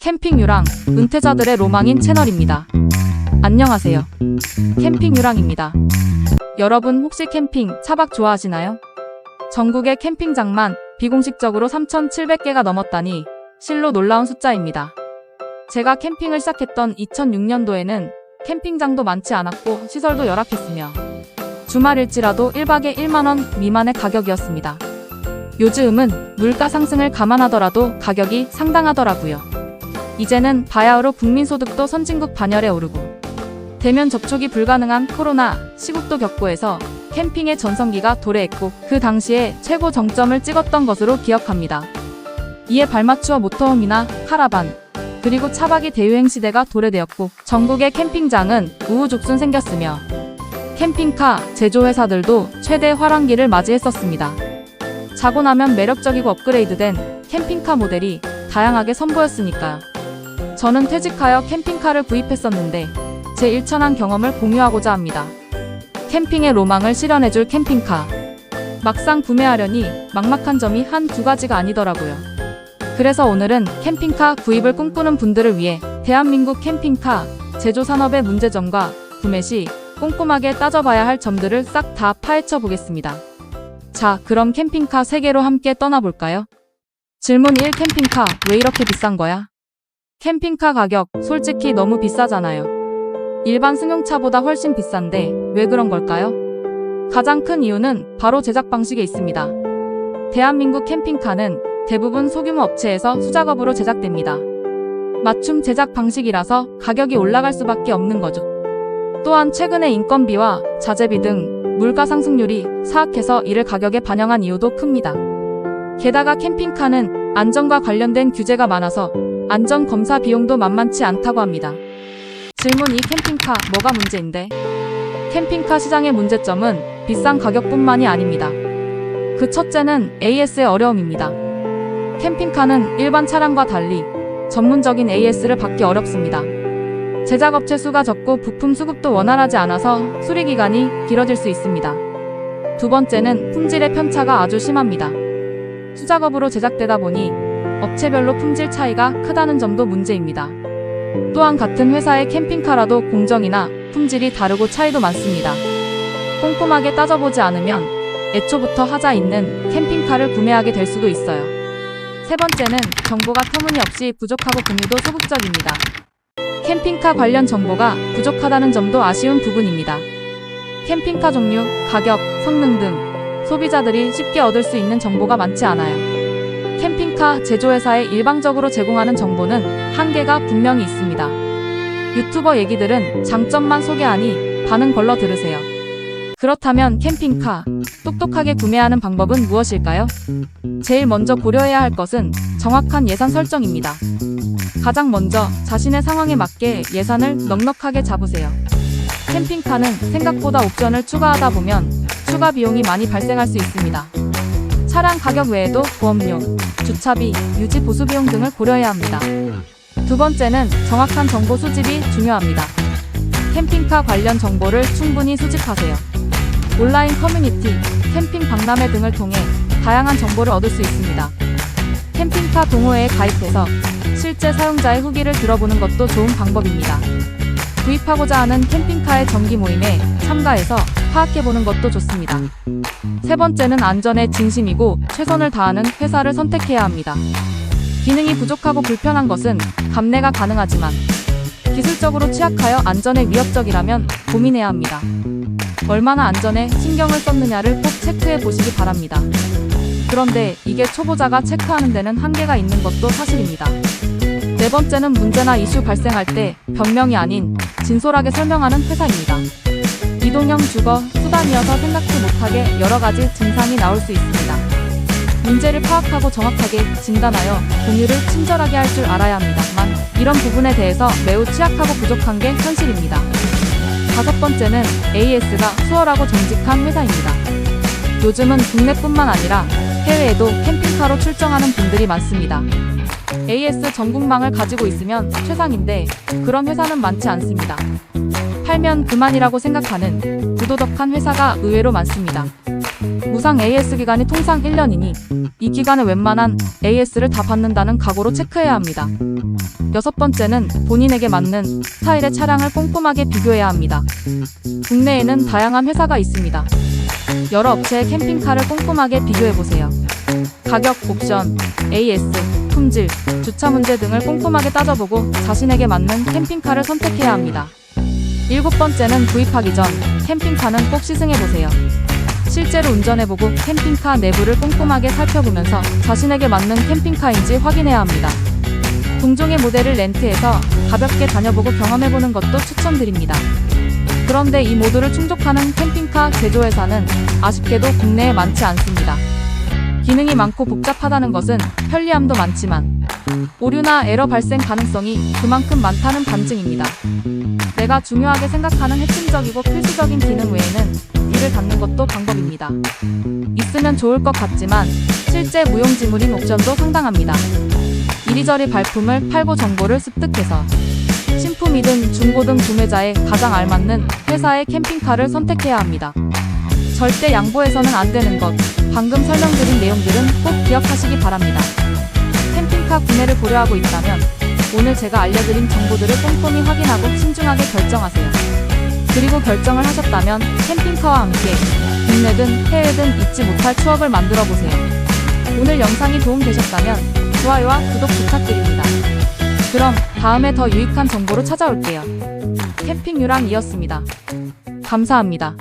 캠핑 유랑, 은퇴자들의 로망인 채널입니다. 안녕하세요. 캠핑 유랑입니다. 여러분 혹시 캠핑, 차박 좋아하시나요? 전국의 캠핑장만 비공식적으로 3,700개가 넘었다니 실로 놀라운 숫자입니다. 제가 캠핑을 시작했던 2006년도에는 캠핑장도 많지 않았고 시설도 열악했으며 주말일지라도 1박에 1만원 미만의 가격이었습니다. 요즘은 물가 상승을 감안하더라도 가격이 상당하더라고요. 이제는 바야흐로 국민소득도 선진국 반열에 오르고 대면 접촉이 불가능한 코로나 시국도 겪고 해서 캠핑의 전성기가 도래했고 그 당시에 최고 정점을 찍었던 것으로 기억합니다. 이에 발맞추어 모터홈이나 카라반 그리고 차박이 대유행 시대가 도래되었고 전국의 캠핑장은 우후죽순 생겼으며 캠핑카 제조회사들도 최대 활황기를 맞이했었습니다. 자고 나면 매력적이고 업그레이드된 캠핑카 모델이 다양하게 선보였으니까요. 저는 퇴직하여 캠핑카를 구입했었는데 제 일천한 경험을 공유하고자 합니다. 캠핑의 로망을 실현해줄 캠핑카. 막상 구매하려니 막막한 점이 한두 가지가 아니더라고요. 그래서 오늘은 캠핑카 구입을 꿈꾸는 분들을 위해 대한민국 캠핑카 제조 산업의 문제점과 구매 시 꼼꼼하게 따져봐야 할 점들을 싹 다 파헤쳐 보겠습니다. 자, 그럼 캠핑카 세계로 함께 떠나볼까요? 질문 1. 캠핑카 왜 이렇게 비싼 거야? 캠핑카 가격 솔직히 너무 비싸잖아요. 일반 승용차보다 훨씬 비싼데 왜 그런 걸까요? 가장 큰 이유는 바로 제작 방식에 있습니다. 대한민국 캠핑카는 대부분 소규모 업체에서 수작업으로 제작됩니다. 맞춤 제작 방식이라서 가격이 올라갈 수밖에 없는 거죠. 또한 최근에 인건비와 자재비 등 물가 상승률이 사악해서 이를 가격에 반영한 이유도 큽니다. 게다가 캠핑카는 안전과 관련된 규제가 많아서 안전검사 비용도 만만치 않다고 합니다. 질문 2. 캠핑카 뭐가 문제인데? 캠핑카 시장의 문제점은 비싼 가격뿐만이 아닙니다. 그 첫째는 AS의 어려움입니다. 캠핑카는 일반 차량과 달리 전문적인 AS를 받기 어렵습니다. 제작업체 수가 적고 부품 수급도 원활하지 않아서 수리기간이 길어질 수 있습니다. 두 번째는 품질의 편차가 아주 심합니다. 수작업으로 제작되다 보니 업체별로 품질 차이가 크다는 점도 문제입니다. 또한 같은 회사의 캠핑카라도 공정이나 품질이 다르고 차이도 많습니다. 꼼꼼하게 따져보지 않으면 애초부터 하자 있는 캠핑카를 구매하게 될 수도 있어요. 세 번째는 정보가 터무니없이 부족하고 공유도 소극적입니다. 캠핑카 관련 정보가 부족하다는 점도 아쉬운 부분입니다. 캠핑카 종류, 가격, 성능 등 소비자들이 쉽게 얻을 수 있는 정보가 많지 않아요. 캠핑카 제조회사에 일방적으로 제공하는 정보는 한계가 분명히 있습니다. 유튜버 얘기들은 장점만 소개하니 반은 걸러 들으세요. 그렇다면 캠핑카 똑똑하게 구매하는 방법은 무엇일까요? 제일 먼저 고려해야 할 것은 정확한 예산 설정입니다. 가장 먼저 자신의 상황에 맞게 예산을 넉넉하게 잡으세요. 캠핑카는 생각보다 옵션을 추가하다 보면 추가 비용이 많이 발생할 수 있습니다. 차량 가격 외에도 보험료, 주차비, 유지 보수 비용 등을 고려해야 합니다. 두 번째는 정확한 정보 수집이 중요합니다. 캠핑카 관련 정보를 충분히 수집하세요. 온라인 커뮤니티, 캠핑 박람회 등을 통해 다양한 정보를 얻을 수 있습니다. 캠핑카 동호회에 가입해서 실제 사용자의 후기를 들어보는 것도 좋은 방법입니다. 구입하고자 하는 캠핑카의 정기 모임에 참가해서 파악해보는 것도 좋습니다. 세 번째는 안전에 진심이고 최선을 다하는 회사를 선택해야 합니다. 기능이 부족하고 불편한 것은 감내가 가능하지만 기술적으로 취약하여 안전에 위협적이라면 고민해야 합니다. 얼마나 안전에 신경을 썼느냐를 꼭 체크해 보시기 바랍니다. 그런데 이게 초보자가 체크하는 데는 한계가 있는 것도 사실입니다. 네 번째는 문제나 이슈 발생할 때 변명이 아닌 진솔하게 설명하는 회사입니다. 이동형 주거, 수단이어서 생각지 못하게 여러 가지 증상이 나올 수 있습니다. 문제를 파악하고 정확하게 진단하여 공유를 친절하게 할 줄 알아야 합니다만 이런 부분에 대해서 매우 취약하고 부족한 게 현실입니다. 다섯 번째는 AS가 수월하고 정직한 회사입니다. 요즘은 국내뿐만 아니라 해외에도 캠핑카로 출정하는 분들이 많습니다. AS 전국망을 가지고 있으면 최상인데 그런 회사는 많지 않습니다. 팔면 그만이라고 생각하는 부도덕한 회사가 의외로 많습니다. 무상 AS 기간이 통상 1년이니 이 기간에 웬만한 AS를 다 받는다는 각오로 체크해야 합니다. 6번째는 본인에게 맞는 스타일의 차량을 꼼꼼하게 비교해야 합니다. 국내에는 다양한 회사가 있습니다. 여러 업체의 캠핑카를 꼼꼼하게 비교해보세요. 가격, 옵션, AS, 품질, 주차 문제 등을 꼼꼼하게 따져보고 자신에게 맞는 캠핑카를 선택해야 합니다. 7번째는 구입하기 전 캠핑카는 꼭 시승해보세요. 실제로 운전해보고 캠핑카 내부를 꼼꼼하게 살펴보면서 자신에게 맞는 캠핑카인지 확인해야 합니다. 동종의 모델을 렌트해서 가볍게 다녀보고 경험해보는 것도 추천드립니다. 그런데 이 모두를 충족하는 캠핑카 제조회사는 아쉽게도 국내에 많지 않습니다. 기능이 많고 복잡하다는 것은 편리함도 많지만 오류나 에러 발생 가능성이 그만큼 많다는 반증입니다. 내가 중요하게 생각하는 핵심적이고 필수적인 기능 외에는 귀를 닫는 것도 방법입니다. 있으면 좋을 것 같지만 실제 무용지물인 옵션도 상당합니다. 이리저리 발품을 팔고 정보를 습득해서 신품이든 중고등 구매자의 가장 알맞는 회사의 캠핑카를 선택해야 합니다. 절대 양보해서는 안 되는 것, 방금 설명드린 내용들은 꼭 기억하시기 바랍니다. 캠핑카 구매를 고려하고 있다면 오늘 제가 알려드린 정보들을 꼼꼼히 확인하고 신중하게 결정하세요. 그리고 결정을 하셨다면 캠핑카와 함께 국내든 해외든 잊지 못할 추억을 만들어 보세요. 오늘 영상이 도움되셨다면 좋아요와 구독 부탁드립니다. 그럼 다음에 더 유익한 정보로 찾아올게요. 캠핑 유랑이었습니다. 감사합니다.